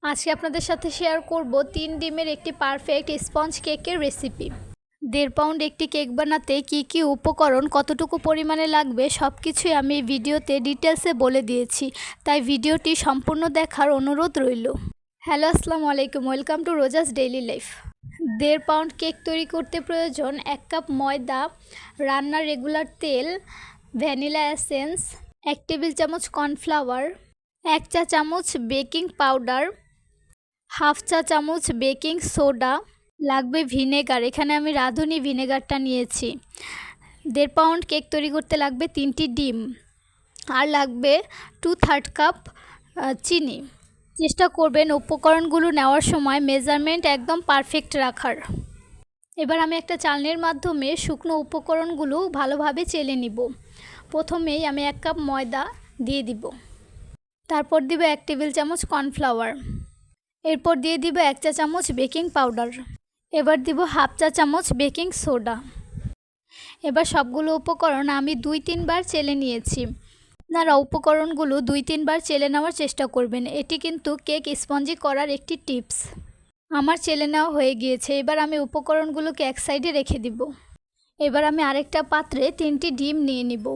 আজকে আপনাদের সাথে শেয়ার করব 3 ডিমের একটি পারফেক্ট স্পঞ্জ কেকের রেসিপি। 1.5 পাউন্ড একটি কেক বানাতে কি কি উপকরণ কতটুকু পরিমাণে লাগবে সবকিছুই আমি ভিডিওতে ডিটেলসে বলে দিয়েছি, তাই ভিডিওটি সম্পূর্ণ দেখার অনুরোধ রইল। হ্যালো, আসসালামু আলাইকুম, welcome to Roza's daily life. 1.5 pound cake তৈরি করতে প্রয়োজন 1 কাপ ময়দা, রান্নার রেগুলার তেল, ভ্যানিলা এসেন্স, 1 টেবিল চামচ কর্নফ্লাওয়ার, 1 চা চামচ বেকিং পাউডার, হাফ চা চামচ বেকিং সোডা, লাগবে ভিনেগার। এখানে আমি রাঁধুনি ভিনেগারটা নিয়েছি। 1.5 পাউন্ড কেক তৈরি করতে লাগবে 3টি ডিম, আর লাগবে 2/3 কাপ চিনি। চেষ্টা করবেন উপকরণগুলো নেওয়ার সময় মেজারমেন্ট একদম পারফেক্ট রাখার। এবার আমি একটা চালনির মাধ্যমে শুকনো উপকরণগুলো ভালোভাবে চেলে নিব। প্রথমেই আমি 1 কাপ ময়দা দিয়ে দিব, তারপর দিব 1 টেবিল চামচ কর্নফ্লাওয়ার, এরপর দিয়ে দিব 1 চা চামচ বেকিং পাউডার, এবার দিব হাফ চা চামচ বেকিং সোডা। এবার সবগুলো উপকরণ আমি 2-3 বার চেলে নিয়েছি। আপনারা উপকরণগুলো 2-3 বার চেলে নেওয়ার চেষ্টা করবেন, এটি কিন্তু কেক স্পঞ্জি করার একটি টিপস। আমার চেলে নেওয়া হয়ে গিয়েছে। এবার আমি উপকরণগুলোকে এক সাইডে রেখে দিব। এবার আমি আরেকটা পাত্রে 3টি ডিম নিয়ে নিব।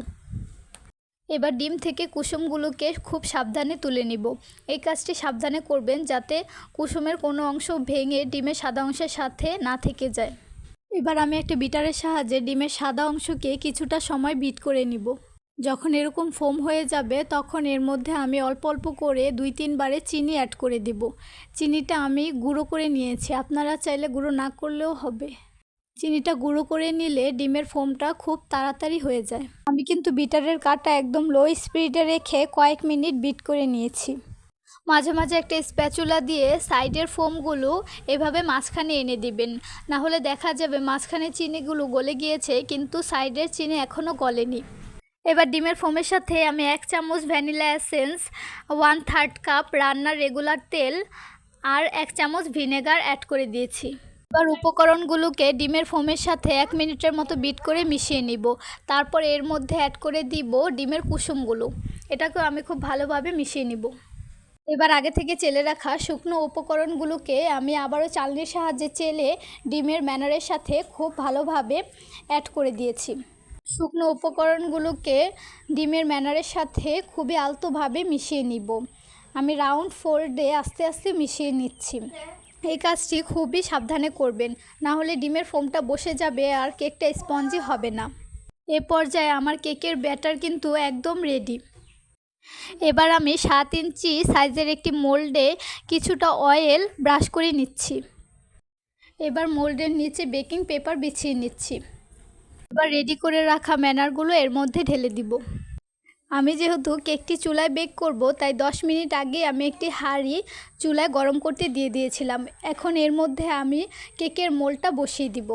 এবার ডিম থেকে কুসুমগুলোকে খুব সাবধানে তুলে নিব। এই কাজটি সাবধানে করবেন যাতে কুসুমের কোনো অংশ ভেঙে ডিমের সাদা অংশের সাথে না থেকে যায়। এবার আমি একটা বিটারের সাহায্যে ডিমের সাদা অংশকে কিছুটা সময় বিট করে নিব। যখন এরকম ফোম হয়ে যাবে তখন এর মধ্যে আমি অল্প অল্প করে 2-3 বারে চিনি অ্যাড করে দিব। চিনিটা আমি গুঁড়ো করে নিয়েছি, আপনারা চাইলে গুঁড়ো না করলেও হবে। চিনিটা গুঁড়ো করে নিলে ডিমের ফোমটা খুব তাড়াতাড়ি হয়ে যায়। আমি কিন্তু বিটারের কাঁটা একদম লো স্পিডে রেখে কয়েক মিনিট বিট করে নিয়েছি। মাঝে মাঝে একটা স্প্যাচুলা দিয়ে সাইডের ফোমগুলো এভাবে মাঝখানে এনে দিবেন, না হলে দেখা যাবে মাঝখানে চিনিগুলো গলে গিয়েছে কিন্তু সাইডের চিনি এখনও গলেনি। এবার ডিমের ফোমের সাথে আমি 1 চামচ ভ্যানিলা এসেন্স, 1/3 কাপ রান্নার রেগুলার তেল আর 1 চামচ ভিনেগার অ্যাড করে দিয়েছি। এবার উপকরণগুলোকে ডিমের ফোমের সাথে 1 মিনিটের মতো বিট করে মিশিয়ে নিব। তারপর এর মধ্যে অ্যাড করে দিব ডিমের কুসুমগুলো। এটাকেও আমি খুব ভালোভাবে মিশিয়ে নিব। এবার আগে থেকে চেলে রাখা শুকনো উপকরণগুলোকে আমি আবারও চালনির সাহায্যে চেলে ডিমের ম্যানারের সাথে খুব ভালোভাবে অ্যাড করে দিয়েছি। শুকনো উপকরণগুলোকে ডিমের ম্যানারের সাথে খুবই আলতোভাবে মিশিয়ে নিব। আমি রাউন্ড ফোল্ডে আস্তে আস্তে মিশিয়ে নিচ্ছি। এই কাজটি খুবই সাবধানে করবেন, না হলে ডিমের ফোমটা বসে যাবে আর কেকটা স্পঞ্জি হবে না। এ পর্যায়ে আমার কেকের ব্যাটার কিন্তু একদম রেডি। এবার আমি 7 ইঞ্চি সাইজের একটি মোল্ডে কিছুটা অয়েল ব্রাশ করে নিচ্ছি। এবার মোল্ডের নিচে বেকিং পেপার বিছিয়ে নিচ্ছি। এবার রেডি করে রাখা ম্যানারগুলো এর মধ্যে ঢেলে দিব। আমি যেহেতু কেকটি চুলায় বেক করব তাই 10 মিনিট আগে আমি একটি হাঁড়ি চুলায় গরম করতে দিয়ে দিয়েছিলাম। এখন এর মধ্যে আমি কেকের মোল্ডটা বসিয়ে দিব।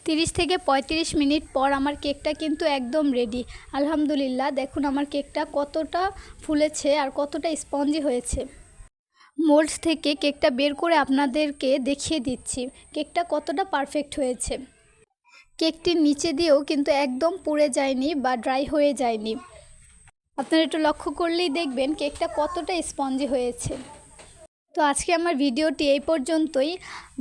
30 থেকে 35 মিনিট পর আমার কেকটা কিন্তু একদম রেডি। আলহামদুলিল্লাহ, দেখুন আমার কেকটা কতটা ফুলেছে আর কতটা স্পঞ্জি হয়েছে। মোল্ড থেকে কেকটা বের করে আপনাদেরকে দেখিয়ে দিচ্ছি কেকটা কতটা পারফেক্ট হয়েছে। কেকটির নিচে দিয়েও কিন্তু একদম পুড়ে যায়নি বা ড্রাই হয়ে যায়নি। আপনারা একটু লক্ষ্য করলেই দেখবেন কেকটা কতটা স্পঞ্জি হয়েছে। তো আজকে আমার ভিডিওটি এই পর্যন্তই।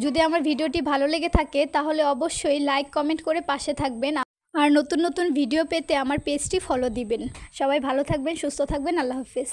যদি আমার ভিডিওটি ভালো লেগে থাকে তাহলে অবশ্যই লাইক কমেন্ট করে পাশে থাকবেন, আর নতুন নতুন ভিডিও পেতে আমার পেজটি ফলো দিবেন। সবাই ভালো থাকবেন, সুস্থ থাকবেন। আল্লাহ হাফেজ।